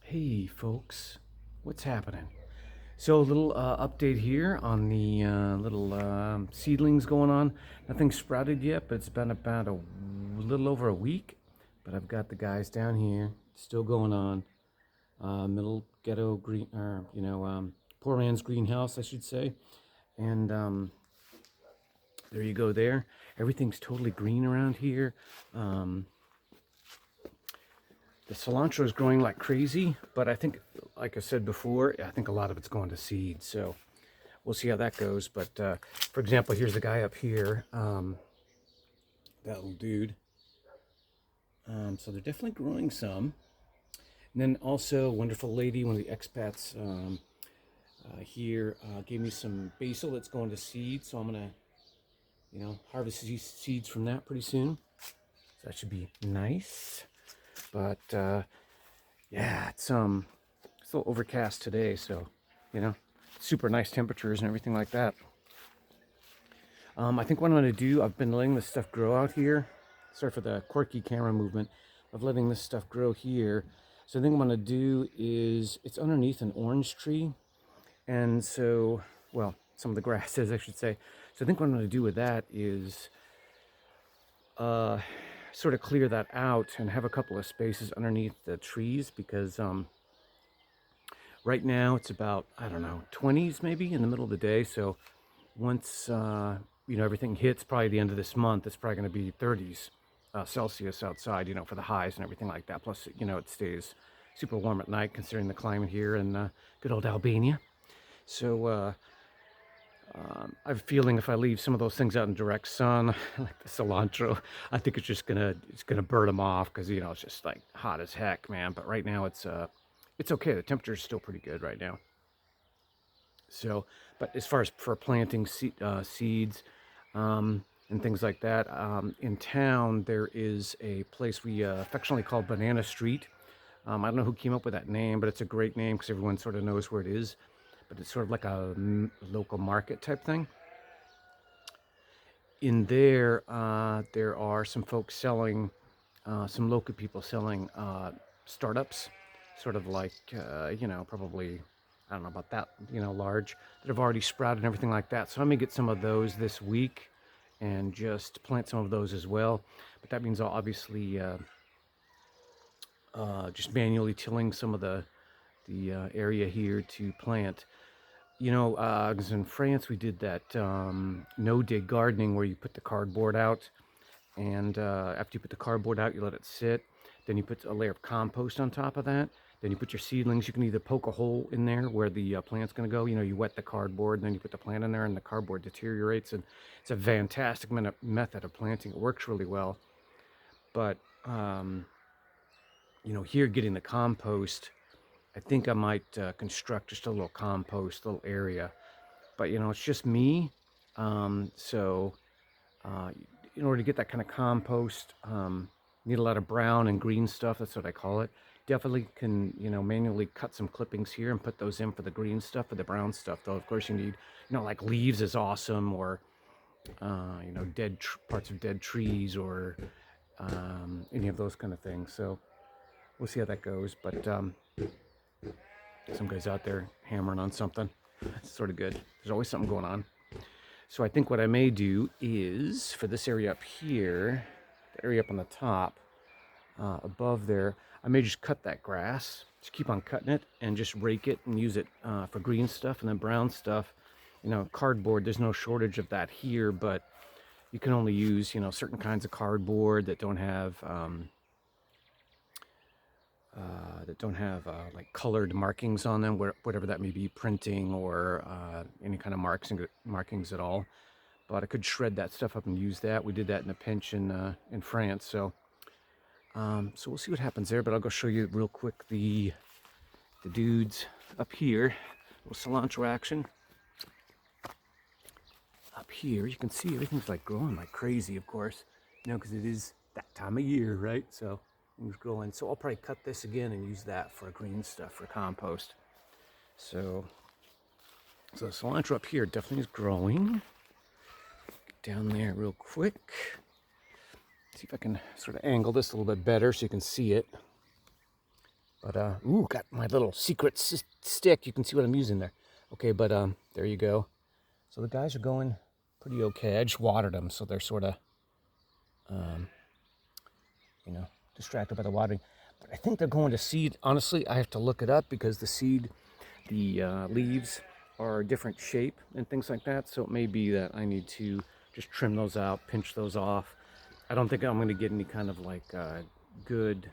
Hey folks, what's happening? So a little update here on the little seedlings going on. Nothing sprouted yet, but it's been about a little over a week. But I've got the guys down here still going on. Middle ghetto green, or poor man's greenhouse, I should say. And there you go. There, everything's totally green around here. Um, The cilantro is growing like crazy, but I think, like I said before, I think a lot of it's going to seed. So we'll see how that goes. But for example, here's the guy up here, that little dude. So they're definitely growing some. And then also, a wonderful lady, one of the expats here, gave me some basil that's going to seed. So I'm gonna, harvest these seeds from that pretty soon. So that should be nice. But yeah, it's a little overcast today, so super nice temperatures and everything like that. I think what I'm gonna do, I've been letting this stuff grow out here. Sorry for the quirky camera movement of letting this stuff grow here. So I think what I'm gonna do is, it's underneath an orange tree, and so, well, some of the grasses, I should say. So I think what I'm gonna do with that is sort of clear that out and have a couple of spaces underneath the trees, because right now it's about, I don't know, 20s maybe in the middle of the day. So once everything hits probably the end of this month, it's probably going to be 30s Celsius outside, for the highs and everything like that. Plus, it stays super warm at night considering the climate here in good old Albania. So I have a feeling if I leave some of those things out in direct sun, like the cilantro, I think it's gonna burn them off, because it's just like hot as heck, man. But right now it's okay. The temperature is still pretty good right now. So, but as far as for planting seeds and things like that, in town there is a place we affectionately call Banana Street. I don't know who came up with that name, but it's a great name because everyone sort of knows where it is. But it's sort of like a local market type thing. In there, there are some folks selling, some local people selling startups, sort of like, probably, I don't know about that, large, that have already sprouted and everything like that. So I may get some of those this week and just plant some of those as well. But that means I'll obviously just manually tilling some of the area here to plant. 'cause in France we did that no-dig gardening where you put the cardboard out, and after you put the cardboard out, you let it sit. Then you put a layer of compost on top of that. Then you put your seedlings. You can either poke a hole in there where the plant's going to go. You wet the cardboard, and then you put the plant in there, and the cardboard deteriorates. And it's a fantastic method of planting. It works really well. But here getting the compost, I think I might construct just a little compost, little area. But it's just me. So uh, in order to get that kind of compost, need a lot of brown and green stuff. That's what I call it. Definitely can, manually cut some clippings here and put those in for the green stuff. For the brown stuff, though, of course, you need, like leaves is awesome, or dead parts of dead trees, or any of those kind of things. So we'll see how that goes. But some guy's out there hammering on something. It's sort of good. There's always something going on. So I think what I may do is, for this area up here, the area up on the top, above there, I may just cut that grass, just keep on cutting it, and just rake it and use it for green stuff. And then brown stuff, cardboard, there's no shortage of that here, but you can only use, certain kinds of cardboard that don't have like colored markings on them, whatever that may be, printing, or any kind of markings at all. But I could shred that stuff up and use that. We did that in a pinch in France. So we'll see what happens there. But I'll go show you real quick the dudes up here. A little cilantro action. Up here, you can see everything's like growing like crazy, of course. Because it is that time of year, right? So things growing. So I'll probably cut this again and use that for green stuff, for compost. So the cilantro up here definitely is growing. Get down there real quick. See if I can sort of angle this a little bit better so you can see it. But, ooh, got my little secret stick. You can see what I'm using there. Okay, but there you go. So the guys are going pretty okay. I just watered them, so they're sort of, um, you know, distracted by the watering. But I think they're going to seed. Honestly, I have to look it up because the leaves are a different shape and things like that. So it may be that I need to just trim those out, pinch those off. I don't think I'm going to get any kind of like good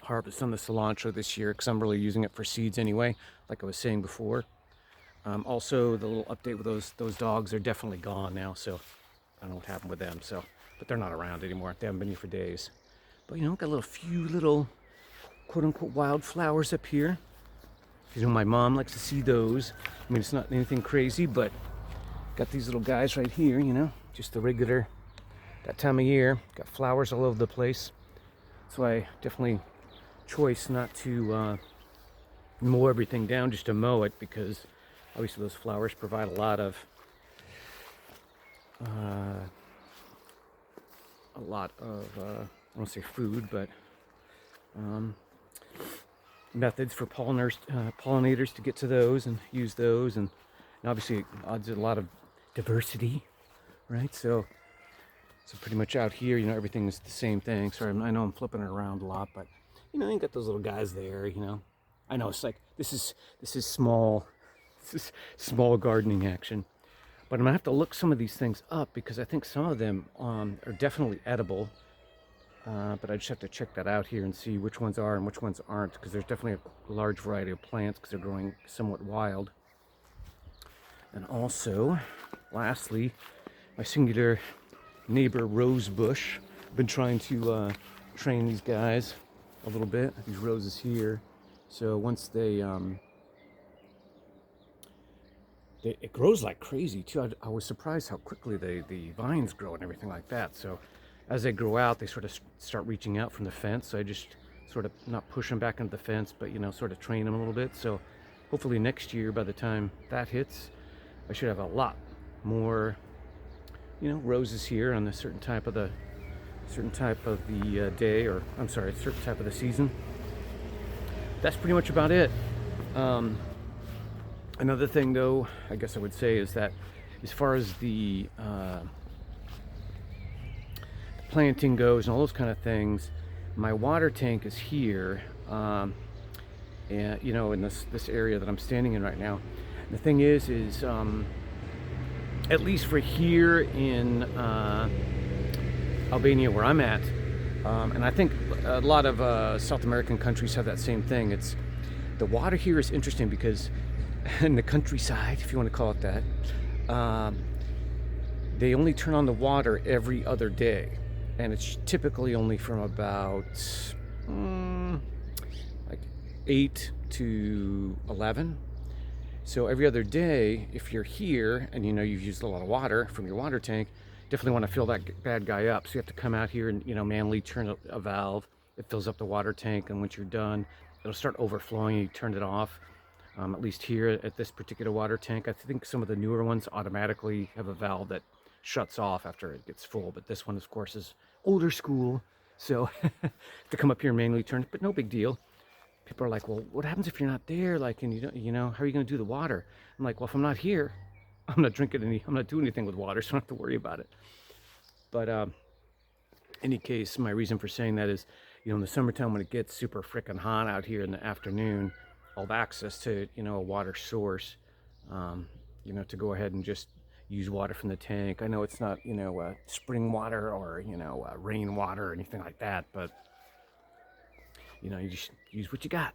harvest on the cilantro this year because I'm really using it for seeds anyway, like I was saying before. Also, the little update with those dogs, they're definitely gone now, so I don't know what happened with them. So, but they're not around anymore. They haven't been here for days. But you know, got a few little quote unquote wildflowers up here. You know, my mom likes to see those. I mean, it's not anything crazy, but got these little guys right here. You know, just the regular that time of year. Got flowers all over the place. So I definitely choice not to mow everything down, just to mow it, because obviously those flowers provide a lot of I don't say food, but methods for pollinators to get to those and use those, and obviously it adds a lot of diversity, right? So pretty much out here, you know, everything is the same thing. Sorry, I know I'm flipping it around a lot, but you know, you got those little guys there. You know, I know it's like this is small, this is small gardening action, but I'm gonna have to look some of these things up because I think some of them are definitely edible. But I just have to check that out here and see which ones are and which ones aren't, because there's definitely a large variety of plants because they're growing somewhat wild. And also, lastly, my singular neighbor rosebush. I've been trying to train these guys a little bit, these roses here. So once it grows like crazy too. I was surprised how quickly the vines grow and everything like that. So as they grow out, they sort of start reaching out from the fence. So I just sort of not push them back into the fence, but you know, sort of train them a little bit. So hopefully next year, by the time that hits, I should have a lot more, you know, roses here on a certain type of the day, or I'm sorry, a certain type of the season. That's pretty much about it. Another thing, though, I guess I would say is that as far as the planting goes and all those kind of things, my water tank is here, and you know, in this area that I'm standing in right now. The thing is at least for here in Albania, where I'm at, and I think a lot of South American countries have that same thing. It's the water here is interesting because in the countryside, if you want to call it that, they only turn on the water every other day, and it's typically only from about like 8 to 11. So every other day, if you're here and you know you've used a lot of water from your water tank, definitely want to fill that bad guy up. So you have to come out here and, you know, manually turn a valve. It fills up the water tank, and once you're done, it'll start overflowing. You turn it off. At least here at this particular water tank, I think some of the newer ones automatically have a valve that shuts off after it gets full. But this one, of course, is older school, so to come up here and manually turn it. But no big deal. People are like, well, what happens if you're not there? Like, and you don't, you know, how are you going to do the water? I'm like, well, if I'm not here, I'm not doing anything with water, so I don't have to worry about it. But any case, my reason for saying that is, you know, in the summertime when it gets super freaking hot out here in the afternoon, I'll have access to, you know, a water source, you know, to go ahead and just use water from the tank. I know it's not, you know, spring water or, you know, rain water or anything like that, but, you know, you just use what you got.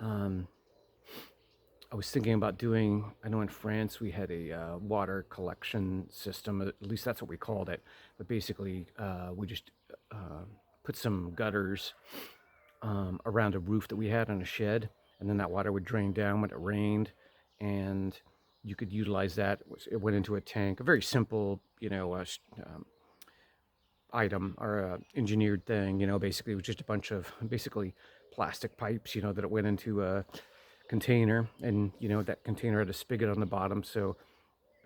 I was thinking about doing, I know in France we had a water collection system, at least that's what we called it. But basically, we just put some gutters around a roof that we had on a shed, and then that water would drain down when it rained, and you could utilize that. It went into a tank, a very simple, you know, item or engineered thing. You know, basically it was just a bunch of basically plastic pipes, you know, that it went into a container, and you know, that container had a spigot on the bottom, so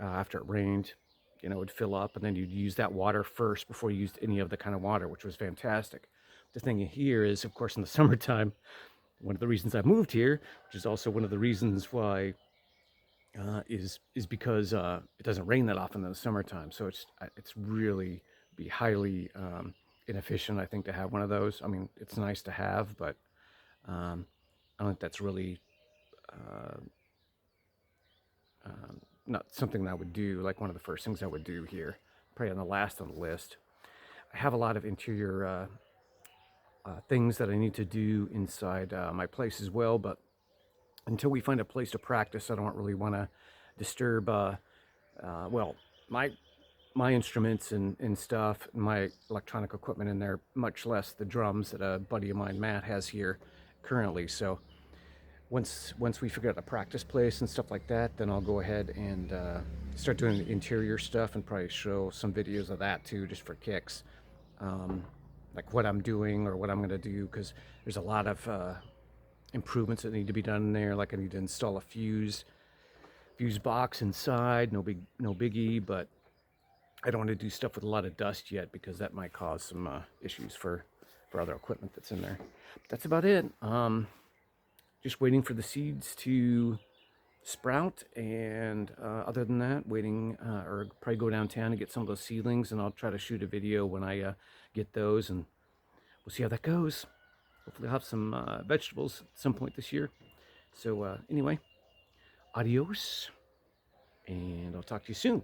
after it rained, you know, it would fill up, and then you'd use that water first before you used any of the kind of water, which was fantastic. the thing here is, of course, in the summertime, one of the reasons I moved here, which is also one of the reasons why, is because it doesn't rain that often in the summertime. So it's really be highly inefficient, I think, to have one of those. I mean, it's nice to have, but um, I don't think that's really uh, not something that I would do. Like one of the first things I would do here, probably on the last on the list. I have a lot of interior things that I need to do inside my place as well, but until we find a place to practice, I don't really want to disturb, well, my my instruments and stuff, my electronic equipment in there, much less the drums that a buddy of mine, Matt, has here currently. So once we figure out a practice place and stuff like that, then I'll go ahead and start doing the interior stuff and probably show some videos of that too, just for kicks. Um, like what I'm doing or what I'm going to do, because there's a lot of improvements that need to be done in there. Like I need to install a fuse box inside. No biggie, but I don't want to do stuff with a lot of dust yet because that might cause some issues for other equipment that's in there. But that's about it. Just waiting for the seeds to sprout, and other than that, waiting or probably go downtown and get some of those seedlings, and I'll try to shoot a video when I get those, and we'll see how that goes. Hopefully I'll have some vegetables at some point this year. So anyway, adios, and I'll talk to you soon.